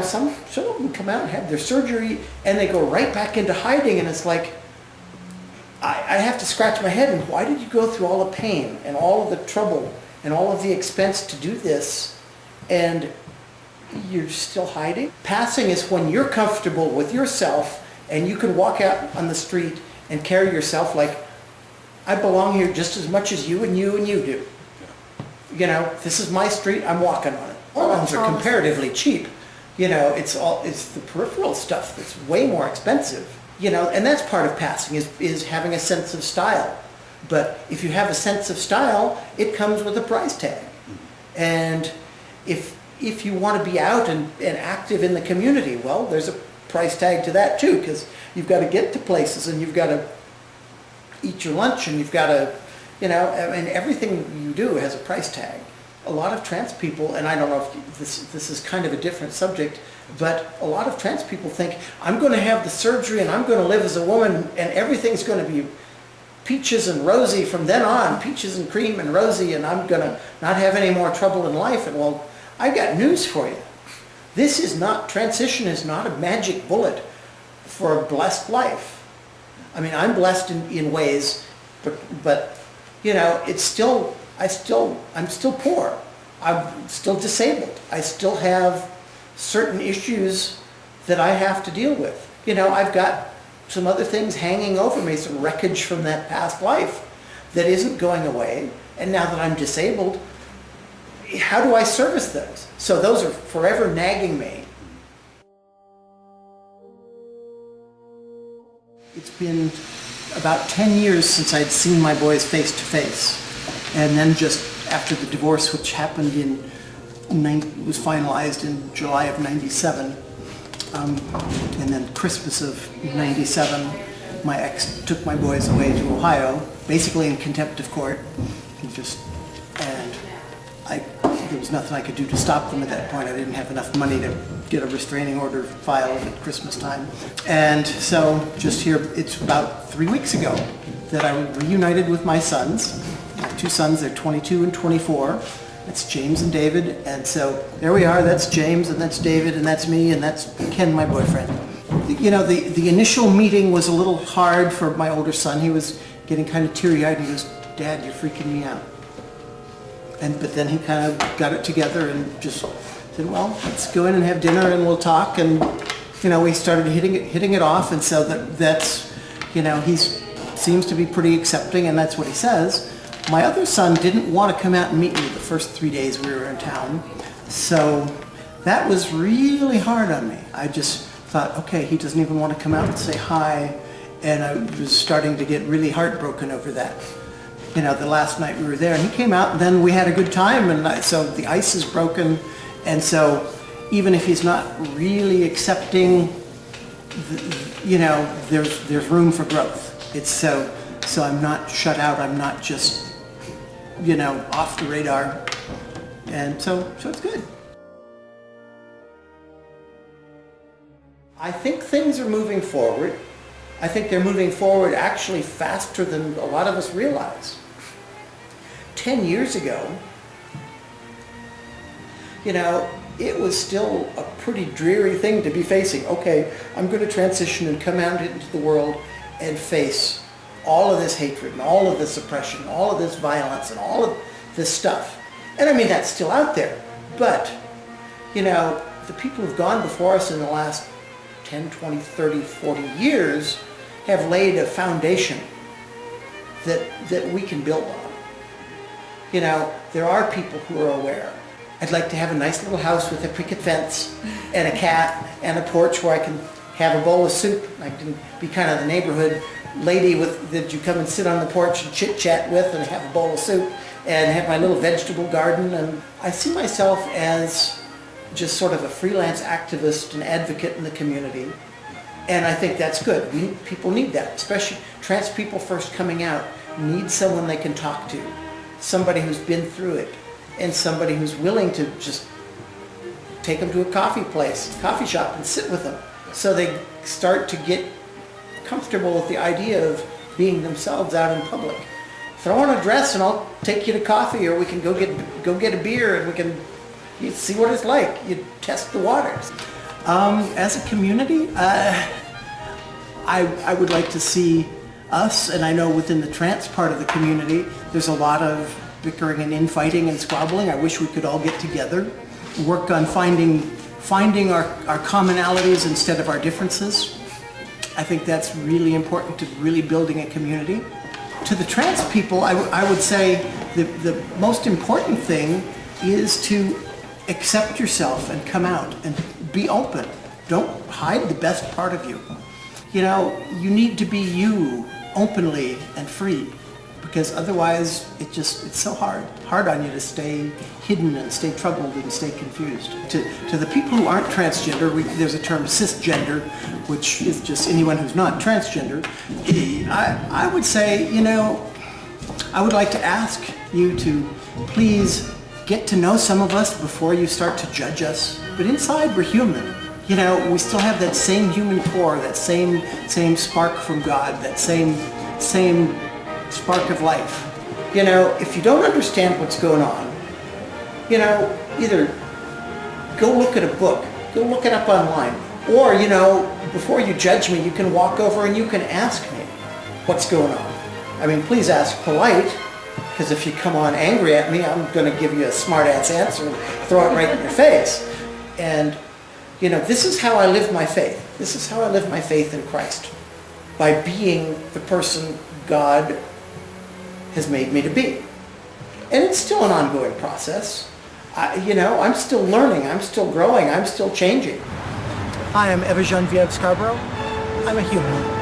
some of them come out and have their surgery and they go right back into hiding, and it's like, I have to scratch my head, and why did you go through all the pain and all of the trouble and all of the expense to do this, and you're still hiding? Passing is when you're comfortable with yourself and you can walk out on the street and carry yourself like, I belong here just as much as you and you and you do. This is my street, I'm walking on it. Homes are comparatively cheap. It's the peripheral stuff that's way more expensive. And that's part of passing is having a sense of style. But if you have a sense of style, it comes with a price tag. And if you want to be out and active in the community, well, there's a price tag to that too, because you've got to get to places and you've got to eat your lunch and you've got to, and everything you do has a price tag. A lot of trans people, and I don't know if this is kind of a different subject, but a lot of trans people think, I'm going to have the surgery and I'm going to live as a woman and everything's going to be peaches and rosy from then on, peaches and cream and rosy, and I'm going to not have any more trouble in life. And well, I've got news for you. Transition is not a magic bullet for a blessed life. I mean, I'm blessed in ways, but it's still, I'm still poor. I'm still disabled. I still have certain issues that I have to deal with. I've got some other things hanging over me, some wreckage from that past life that isn't going away. And now that I'm disabled, how do I service those? So those are forever nagging me. It's been about 10 years since I'd seen my boys face to face. And then just after the divorce, which happened was finalized in July of '97, and then Christmas of '97, my ex took my boys away to Ohio, basically in contempt of court, and there was nothing I could do to stop them at that point. I didn't have enough money to get a restraining order filed at Christmas time. And so just here, it's about 3 weeks ago that I reunited with my sons. My two sons, they're 22 and 24. That's James and David. And so there we are, that's James and that's David and that's me and that's Ken, my boyfriend. The initial meeting was a little hard for my older son. He was getting kind of teary-eyed and he goes, Dad, you're freaking me out. But then he kind of got it together and just said, well, let's go in and have dinner and we'll talk. And, we started hitting it off. And so that's, he seems to be pretty accepting, and that's what he says. My other son didn't want to come out and meet me the first 3 days we were in town. So that was really hard on me. I just thought, okay, he doesn't even want to come out and say hi. And I was starting to get really heartbroken over that. The last night we were there, and he came out, and then we had a good time, and so the ice is broken, and so even if he's not really accepting, there's room for growth. It's so I'm not shut out. I'm not just, off the radar, and so it's good. I think things are moving forward. I think they're moving forward actually faster than a lot of us realize. 10 years ago, it was still a pretty dreary thing to be facing. Okay, I'm going to transition and come out into the world and face all of this hatred and all of this oppression, all of this violence and all of this stuff. And I mean, that's still out there. But, the people who've gone before us in the last 10, 20, 30, 40 years have laid a foundation that we can build on. There are people who are aware. I'd like to have a nice little house with a picket fence and a cat and a porch where I can have a bowl of soup. I can be kind of the neighborhood lady that you come and sit on the porch and chit-chat with and have a bowl of soup and have my little vegetable garden. And I see myself as just sort of a freelance activist and advocate in the community. And I think that's good. People need that, especially trans people first coming out need someone they can talk to. Somebody who's been through it, and somebody who's willing to just take them to a coffee shop and sit with them, so they start to get comfortable with the idea of being themselves out in public. Throw on a dress and I'll take you to coffee, or we can go get a beer and we can, You see what it's like. You test the waters. As a community, I would like to see us, and I know within the trans part of the community, there's a lot of bickering and infighting and squabbling. I wish we could all get together, work on finding our commonalities instead of our differences. I think that's really important to really building a community. To the trans people, I would say the most important thing is to accept yourself and come out and be open. Don't hide the best part of you. You know, you need to be you openly and free, because otherwise it's so hard on you to stay hidden and stay troubled and stay confused. To the people who aren't transgender, there's a term cisgender, which is just anyone who's not transgender. I would say, you know, I would like to ask you to please get to know some of us before you start to judge us. But inside we're human. You know, we still have that same human core, that same spark from God, that same spark of life. You know, if you don't understand what's going on, you know, either go look at a book, go look it up online, or, you know, before you judge me, you can walk over and you can ask me what's going on. I mean, please ask polite, because if you come on angry at me, I'm going to give you a smart-ass answer and throw it right in your face. And, you know, this is how I live my faith. This is how I live my faith in Christ, by being the person God has made me to be. And it's still an ongoing process. You know, I'm still learning, I'm still growing, I'm still changing. Hi, I'm Eva-Genevieve Scarborough. I'm a human.